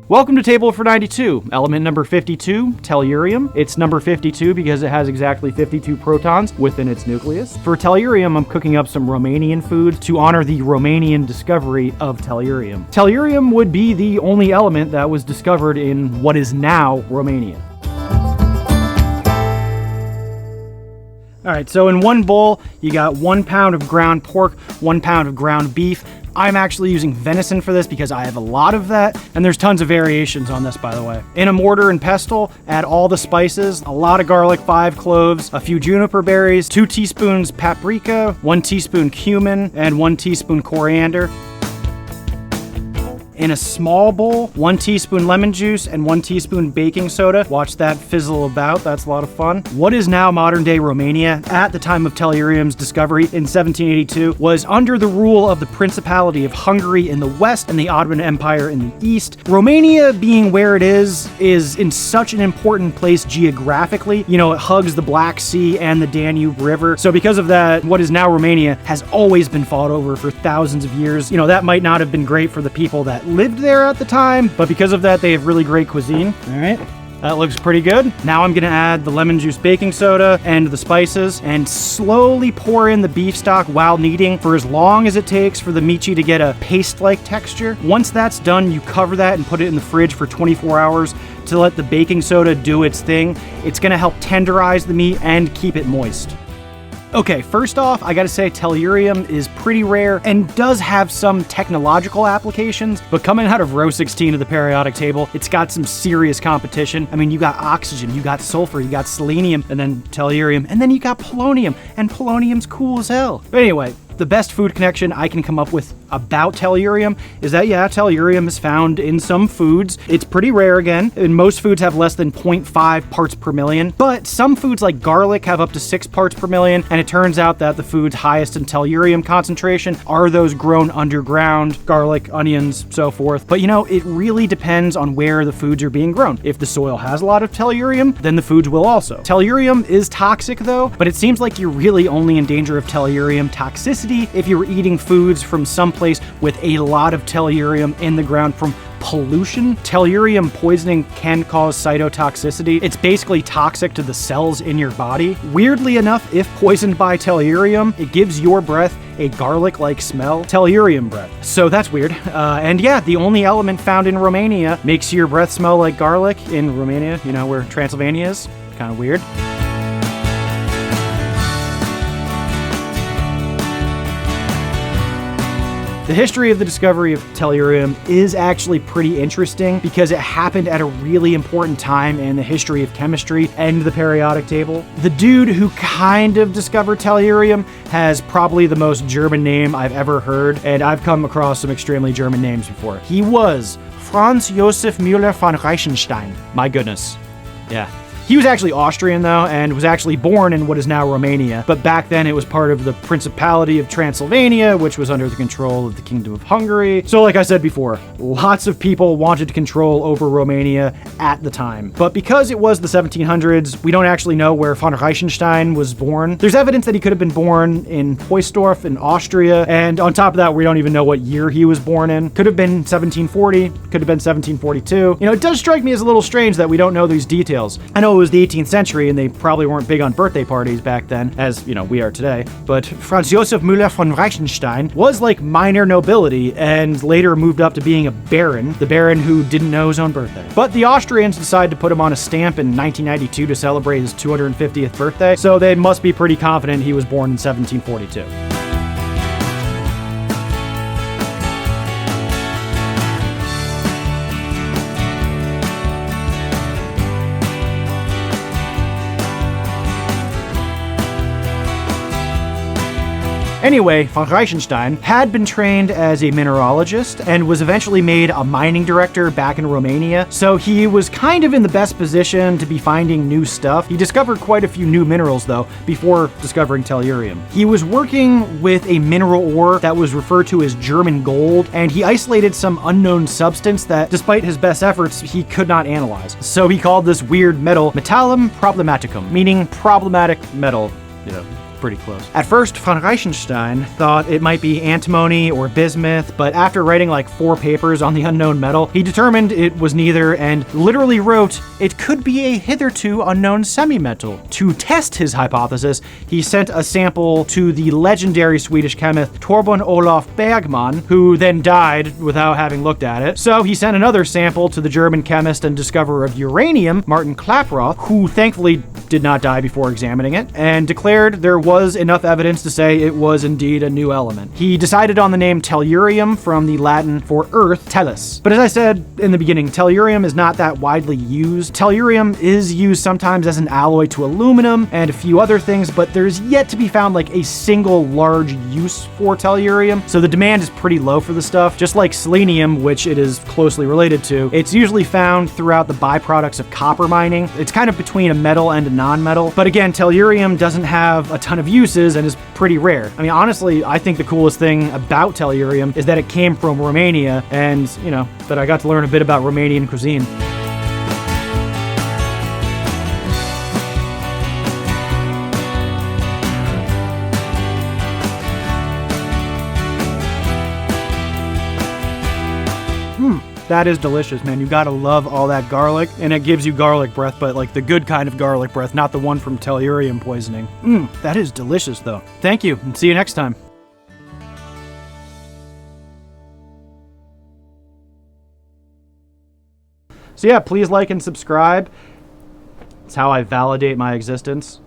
Welcome to Table for 92, element number 52, Tellurium. It's number 52 because it has exactly 52 protons within its nucleus. For Tellurium, I'm cooking up some Romanian food to honor the Romanian discovery of Tellurium. Tellurium would be the only element that was discovered in what is now Romania. All right, so in one bowl, you got 1 pound of ground pork, 1 pound of ground beef. I'm actually using venison for this because I have a lot of that, and there's tons of variations on this, by the way. In a mortar and pestle, add all the spices, a lot of garlic, 5 cloves, a few juniper berries, 2 teaspoons paprika, 1 teaspoon cumin, and 1 teaspoon coriander. In a small bowl, 1 teaspoon lemon juice and 1 teaspoon baking soda. Watch that fizzle about, that's a lot of fun. What is now modern day Romania, at the time of Tellurium's discovery in 1782, was under the rule of the Principality of Hungary in the west and the Ottoman Empire in the east. Romania, being where it is in such an important place geographically. You know, it hugs the Black Sea and the Danube River. So because of that, what is now Romania has always been fought over for thousands of years. You know, that might not have been great for the people that lived there at the time, but because of that, they have really great cuisine. All right, that looks pretty good. Now I'm gonna add the lemon juice baking soda and the spices and slowly pour in the beef stock while kneading for as long as it takes for the mici to get a paste-like texture. Once that's done, you cover that and put it in the fridge for 24 hours to let the baking soda do its thing. It's gonna help tenderize the meat and keep it moist. Okay, first off, I gotta say Tellurium is pretty rare and does have some technological applications, but coming out of row 16 of the periodic table, it's got some serious competition. I mean, you got oxygen, you got sulfur, you got selenium, and then Tellurium, and then you got polonium, and polonium's cool as hell. But anyway, the best food connection I can come up with about Tellurium is that, yeah, Tellurium is found in some foods. It's pretty rare again, and most foods have less than 0.5 parts per million, but some foods like garlic have up to 6 parts per million, and it turns out that the foods highest in Tellurium concentration are those grown underground, garlic, onions, so forth. But you know, it really depends on where the foods are being grown. If the soil has a lot of Tellurium, then the foods will also. Tellurium is toxic though, but it seems like you're really only in danger of Tellurium toxicity if you were eating foods from some place with a lot of Tellurium in the ground from pollution. Tellurium poisoning can cause cytotoxicity. It's basically toxic to the cells in your body. Weirdly enough, if poisoned by Tellurium, it gives your breath a garlic-like smell. Tellurium breath. So that's weird. And yeah, the only element found in Romania makes your breath smell like garlic in Romania, you know, where Transylvania is. Kind of weird. The history of the discovery of Tellurium is actually pretty interesting because it happened at a really important time in the history of chemistry and the periodic table. The dude who kind of discovered Tellurium has probably the most German name I've ever heard, and I've come across some extremely German names before. He was Franz Josef Müller von Reichenstein. My goodness. Yeah. He was actually Austrian though, and was actually born in what is now Romania, but back then it was part of the Principality of Transylvania, which was under the control of the Kingdom of Hungary. So like I said before, lots of people wanted control over Romania at the time. But because it was the 1700s, we don't actually know where von Reichenstein was born. There's evidence that he could have been born in Poisdorf in Austria, and on top of that, we don't even know what year he was born in. Could have been 1740, could have been 1742. You know, it does strike me as a little strange that we don't know these details. I know it was the 18th century and they probably weren't big on birthday parties back then, as, you know, we are today. But Franz Josef Müller von Reichenstein was like minor nobility and later moved up to being a baron, the baron who didn't know his own birthday. But the Austrians decided to put him on a stamp in 1992 to celebrate his 250th birthday, so they must be pretty confident he was born in 1742. Anyway, von Reichenstein had been trained as a mineralogist and was eventually made a mining director back in Romania, so he was kind of in the best position to be finding new stuff. He discovered quite a few new minerals though, before discovering Tellurium. He was working with a mineral ore that was referred to as German gold, and he isolated some unknown substance that, despite his best efforts, he could not analyze. So he called this weird metal metallum problematicum, meaning problematic metal, you know. pretty close. At first, von Reichenstein thought it might be antimony or bismuth, but after writing like 4 papers on the unknown metal, he determined it was neither and literally wrote, "It could be a hitherto unknown semi-metal." To test his hypothesis, he sent a sample to the legendary Swedish chemist Torbjörn Olof Bergman, who then died without having looked at it. So he sent another sample to the German chemist and discoverer of uranium, Martin Klaproth, who thankfully did not die before examining it, and declared there was enough evidence to say it was indeed a new element. He decided on the name Tellurium from the Latin for earth, tellus. But as I said in the beginning, Tellurium is not that widely used. Tellurium is used sometimes as an alloy to aluminum and a few other things, but there's yet to be found like a single large use for Tellurium, so the demand is pretty low for the stuff. Just like selenium, which it is closely related to, it's usually found throughout the byproducts of copper mining. It's kind of between a metal and a non-metal, but again, Tellurium doesn't have a ton of uses and is pretty rare. I mean, honestly, I think the coolest thing about Tellurium is that it came from Romania, and, you know, that I got to learn a bit about Romanian cuisine. That is delicious, man. You gotta love all that garlic, and it gives you garlic breath, but like the good kind of garlic breath, not the one from tellurium poisoning. That is delicious, though. Thank you, and see you next time. So yeah, please like and subscribe. It's how I validate my existence.